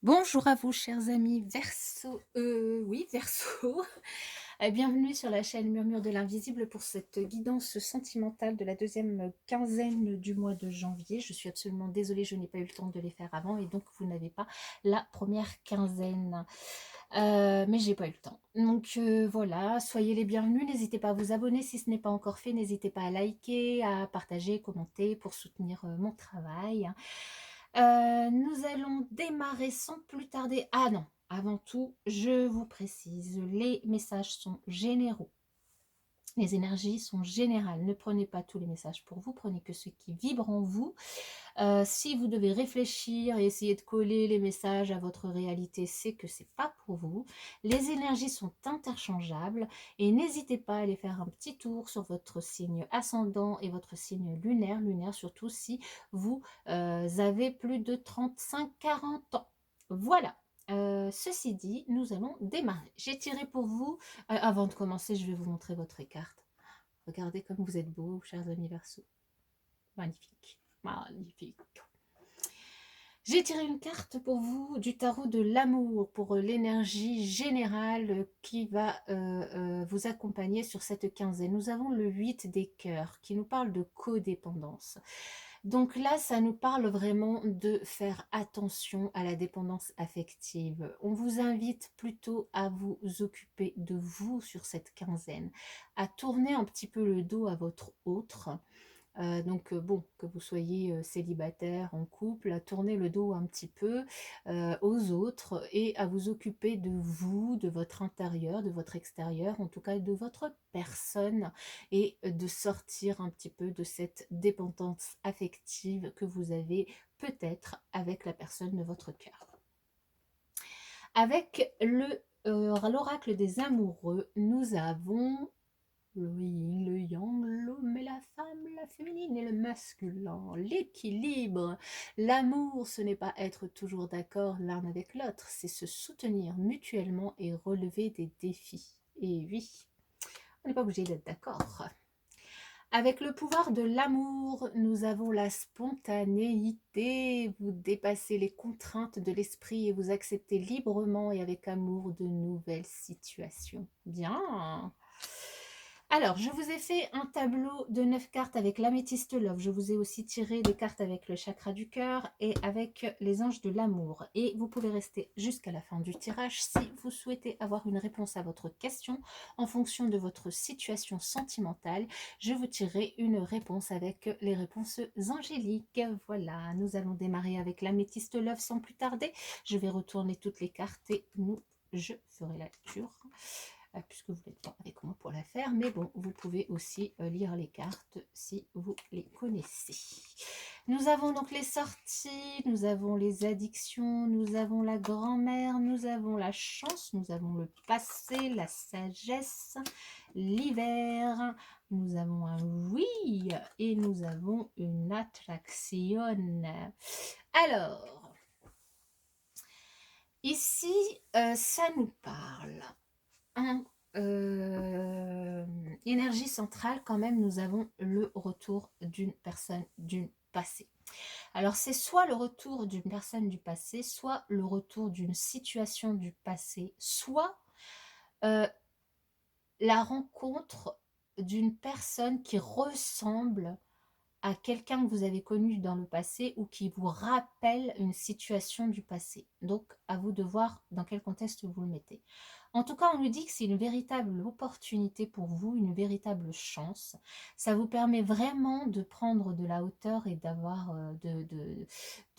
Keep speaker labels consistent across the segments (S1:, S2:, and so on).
S1: Bonjour à vous, chers amis Verseau, oui Verseau. Bienvenue sur la chaîne Murmure de l'Invisible pour cette guidance sentimentale de la deuxième quinzaine du mois de janvier. Je suis absolument désolée, je n'ai pas eu le temps de les faire avant et donc vous n'avez pas la première quinzaine. Mais j'ai pas eu le temps. Donc voilà, soyez les bienvenus. N'hésitez pas à vous abonner si ce n'est pas encore fait. N'hésitez pas à liker, à partager, commenter pour soutenir mon travail. Nous allons démarrer sans plus tarder. Ah non, avant tout, je vous précise, les messages sont généraux. Les énergies sont générales. Ne prenez pas tous les messages pour vous, prenez que ceux qui vibrent en vous. Si vous devez réfléchir et essayer de coller les messages à votre réalité, c'est que c'est pas pour vous. Les énergies sont interchangeables et n'hésitez pas à aller faire un petit tour sur votre signe ascendant et votre signe lunaire surtout si vous avez plus de 35-40 ans. Voilà. Ceci dit, nous allons démarrer. J'ai tiré pour vous. Avant de commencer, je vais vous montrer votre carte. Regardez comme vous êtes beaux, chers amis Verseaux. Magnifique. Magnifique. J'ai tiré une carte pour vous du tarot de l'amour, pour l'énergie générale qui va vous accompagner sur cette quinzaine. Nous avons le 8 des cœurs qui nous parle de codépendance. Donc là, ça nous parle vraiment de faire attention à la dépendance affective. On vous invite plutôt à vous occuper de vous sur cette quinzaine, à tourner un petit peu le dos à votre autre. Donc bon, que vous soyez célibataire, en couple, à tourner le dos un petit peu aux autres et à vous occuper de vous, de votre intérieur, de votre extérieur, en tout cas de votre personne, et de sortir un petit peu de cette dépendance affective que vous avez peut-être avec la personne de votre cœur. Avec l'oracle des amoureux, nous avons le yin, le yang, l'homme et la femme, la féminine et le masculin, l'équilibre. L'amour, ce n'est pas être toujours d'accord l'un avec l'autre, c'est se soutenir mutuellement et relever des défis. Et oui, on n'est pas obligé d'être d'accord. Avec le pouvoir de l'amour, nous avons la spontanéité. Vous dépassez les contraintes de l'esprit et vous acceptez librement et avec amour de nouvelles situations. Bien. Alors, je vous ai fait un tableau de 9 cartes avec l'améthyste love. Je vous ai aussi tiré des cartes avec le chakra du cœur et avec les anges de l'amour. Et vous pouvez rester jusqu'à la fin du tirage si vous souhaitez avoir une réponse à votre question en fonction de votre situation sentimentale. Je vous tirerai une réponse avec les réponses angéliques. Voilà, nous allons démarrer avec l'améthyste love sans plus tarder. Je vais retourner toutes les cartes et je ferai la lecture puisque vous n'êtes pas avec moi pour la faire, mais bon, vous pouvez aussi lire les cartes si vous les connaissez. Nous avons donc les sorties, nous avons les addictions, nous avons la grand-mère, nous avons la chance, nous avons le passé, la sagesse, l'hiver, nous avons un oui et nous avons une attraction. Alors, ici, ça nous parle énergie centrale, quand même, nous avons le retour d'une personne d'une passé. Alors, c'est soit le retour d'une personne du passé, soit le retour d'une situation du passé, soit la rencontre d'une personne qui ressemble à quelqu'un que vous avez connu dans le passé ou qui vous rappelle une situation du passé. Donc, à vous de voir dans quel contexte vous le mettez. En tout cas, on nous dit que c'est une véritable opportunité pour vous, une véritable chance. Ça vous permet vraiment de prendre de la hauteur et d'avoir,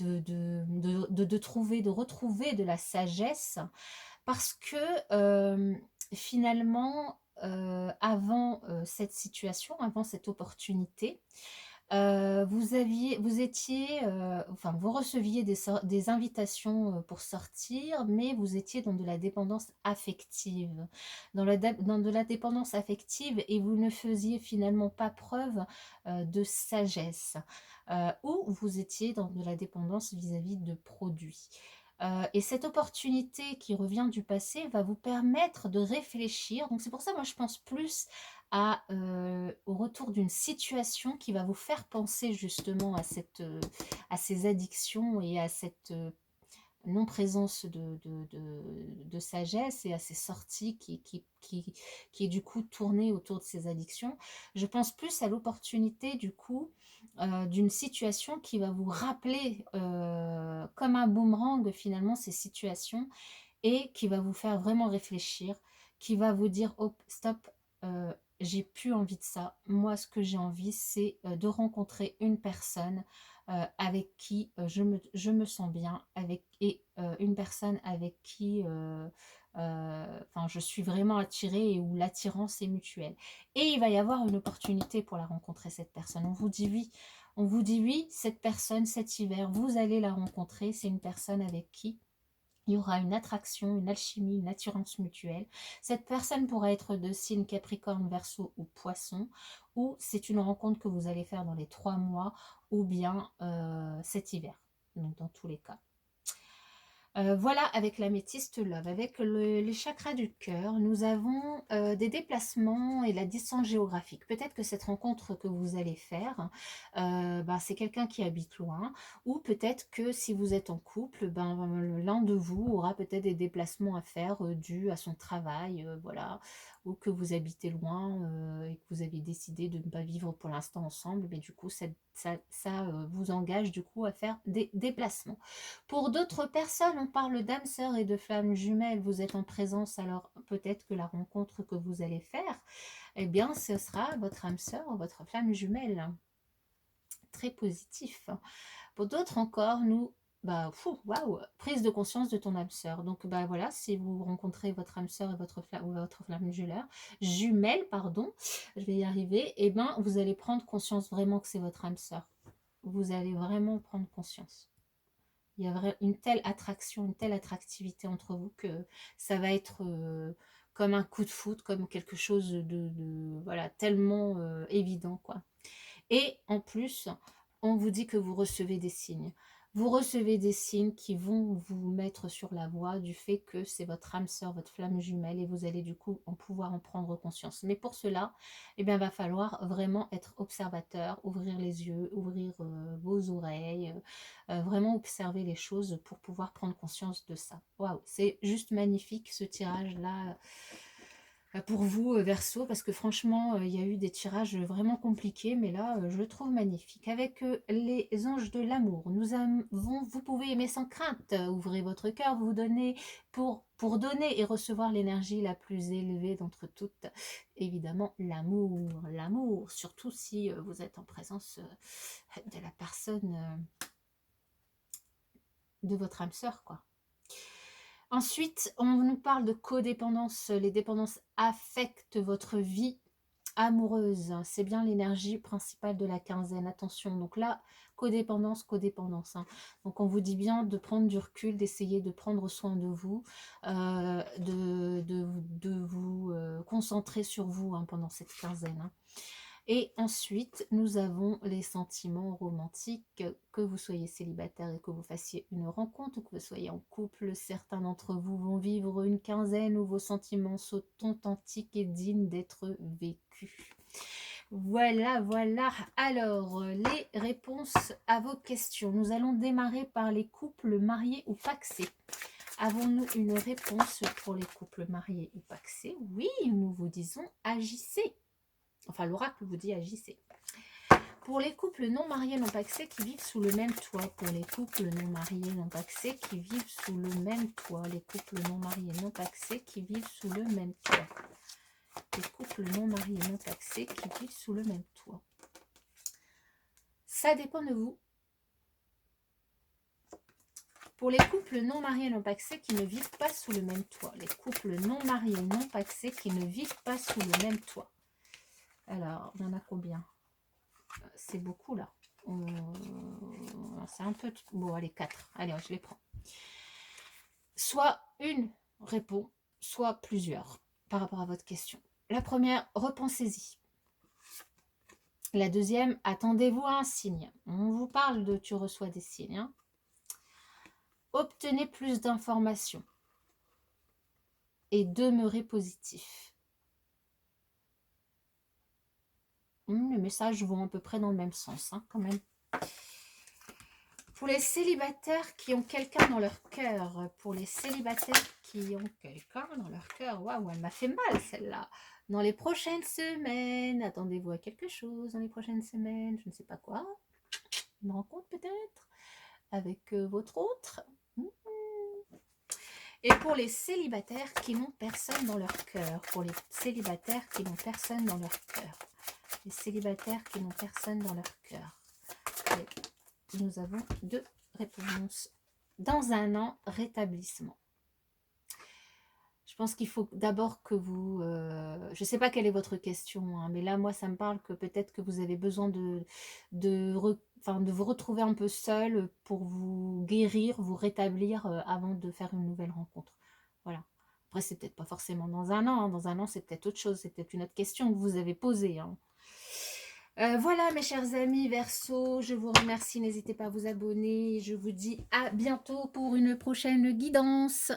S1: de trouver, de retrouver de la sagesse parce que finalement, avant cette situation, avant cette opportunité, vous étiez, enfin, vous receviez des invitations pour sortir, mais vous étiez dans de la dépendance affective. Dans de la dépendance affective et vous ne faisiez finalement pas preuve de sagesse. Ou vous étiez dans de la dépendance vis-à-vis de produits. Et cette opportunité qui revient du passé va vous permettre de réfléchir. Donc c'est pour ça, moi, je pense plus au retour d'une situation qui va vous faire penser justement à ces addictions et à non-présence de sagesse et à ces sorties qui est du coup tournée autour de ces addictions. Je pense plus à l'opportunité du coup d'une situation qui va vous rappeler comme un boomerang finalement ces situations et qui va vous faire vraiment réfléchir, qui va vous dire oh, stop, j'ai plus envie de ça. Moi, ce que j'ai envie, c'est de rencontrer une personne avec qui je me sens bien, et une personne avec qui enfin, je suis vraiment attirée et où l'attirance est mutuelle. Et il va y avoir une opportunité pour la rencontrer, cette personne. On vous dit oui. On vous dit oui, cette personne, cet hiver, vous allez la rencontrer. C'est une personne avec qui il y aura une attraction, une alchimie, une attirance mutuelle. Cette personne pourra être de signe Capricorne, Verseau ou Poisson, ou c'est une rencontre que vous allez faire dans les 3 mois, ou bien cet hiver. Donc dans tous les cas. Voilà, avec l'améthyste love, avec les chakras du cœur, nous avons des déplacements et la distance géographique. Peut-être que cette rencontre que vous allez faire, c'est quelqu'un qui habite loin, ou peut-être que si vous êtes en couple, l'un de vous aura peut-être des déplacements à faire dus à son travail, voilà, ou que vous habitez loin et que vous avez décidé de ne pas vivre pour l'instant ensemble, mais du coup ça vous engage du coup à faire des déplacements. Pour d'autres personnes, on parle d'âme sœur et de flammes jumelles. Vous êtes en présence, alors peut-être que la rencontre que vous allez faire, eh bien, ce sera votre âme sœur ou votre flamme jumelle. Très positif. Pour d'autres encore, waouh, prise de conscience de ton âme sœur. Donc, voilà, si vous rencontrez votre âme sœur et votre flamme jumelle, pardon, je vais y arriver, eh bien, vous allez prendre conscience vraiment que c'est votre âme sœur. Vous allez vraiment prendre conscience. Il y a une telle attraction, une telle attractivité entre vous que ça va être comme un coup de foudre, comme quelque chose voilà, tellement évident, quoi. Et en plus, on vous dit que vous recevez des signes. Vous recevez des signes qui vont vous mettre sur la voie du fait que c'est votre âme sœur, votre flamme jumelle, et vous allez du coup pouvoir en prendre conscience. Mais pour cela, eh bien, va falloir vraiment être observateur, ouvrir les yeux, ouvrir vos oreilles, vraiment observer les choses pour pouvoir prendre conscience de ça. Waouh, c'est juste magnifique ce tirage-là pour vous, Verseau, parce que franchement, il y a eu des tirages vraiment compliqués, mais là, je le trouve magnifique. Avec les anges de l'amour, vous pouvez aimer sans crainte, ouvrez votre cœur, vous donnez pour donner et recevoir l'énergie la plus élevée d'entre toutes. Évidemment, l'amour, surtout si vous êtes en présence de la personne, de votre âme sœur, quoi. Ensuite, on nous parle de codépendance. Les dépendances affectent votre vie amoureuse. C'est bien l'énergie principale de la quinzaine. Attention, donc là, codépendance. Donc on vous dit bien de prendre du recul, d'essayer de prendre soin de vous, de vous concentrer sur vous pendant cette quinzaine. Et ensuite, nous avons les sentiments romantiques, que vous soyez célibataire et que vous fassiez une rencontre, ou que vous soyez en couple. Certains d'entre vous vont vivre une quinzaine où vos sentiments sont authentiques et dignes d'être vécus. Voilà. Alors, les réponses à vos questions. Nous allons démarrer par les couples mariés ou pacsés. Avons-nous une réponse pour les couples mariés ou pacsés? Oui, nous vous disons agissez. Enfin, l'oracle vous dit agissez. Pour les couples non mariés, non pacsés qui vivent sous le même toit. Pour les couples non mariés, non pacsés qui vivent sous le même toit. Les couples non mariés, non pacsés qui vivent sous le même toit. Les couples non mariés, non pacsés qui vivent sous le même toit. Ça dépend de vous. Pour les couples non mariés, non pacsés qui ne vivent pas sous le même toit. Les couples non mariés, non pacsés qui ne vivent pas sous le même toit. Alors, on en a combien? C'est beaucoup là. C'est un peu... Bon, allez, 4. Allez, je les prends. Soit une répond, soit plusieurs par rapport à votre question. La première, repensez-y. La deuxième, attendez-vous à un signe. On vous parle de tu reçois des signes. Obtenez plus d'informations et demeurez positif. Les messages vont à peu près dans le même sens, quand même. Pour les célibataires qui ont quelqu'un dans leur cœur, pour les célibataires qui ont quelqu'un dans leur cœur, waouh, elle m'a fait mal celle-là. Dans les prochaines semaines, attendez-vous à quelque chose dans les prochaines semaines, je ne sais pas quoi, une rencontre peut-être, avec votre autre. Et pour les célibataires qui n'ont personne dans leur cœur, pour les célibataires qui n'ont personne dans leur cœur, les célibataires qui n'ont personne dans leur cœur. Et nous avons 2 réponses. Dans un an, rétablissement. Je pense qu'il faut d'abord que vous... je ne sais pas quelle est votre question, hein, mais là, moi, ça me parle que peut-être que vous avez besoin de vous retrouver un peu seul pour vous guérir, vous rétablir avant de faire une nouvelle rencontre. Voilà. Après, c'est peut-être pas forcément dans un an. Hein. Dans un an, c'est peut-être autre chose. C'est peut-être une autre question que vous avez posée. Hein. Voilà mes chers amis Verseau, je vous remercie, n'hésitez pas à vous abonner, je vous dis à bientôt pour une prochaine guidance.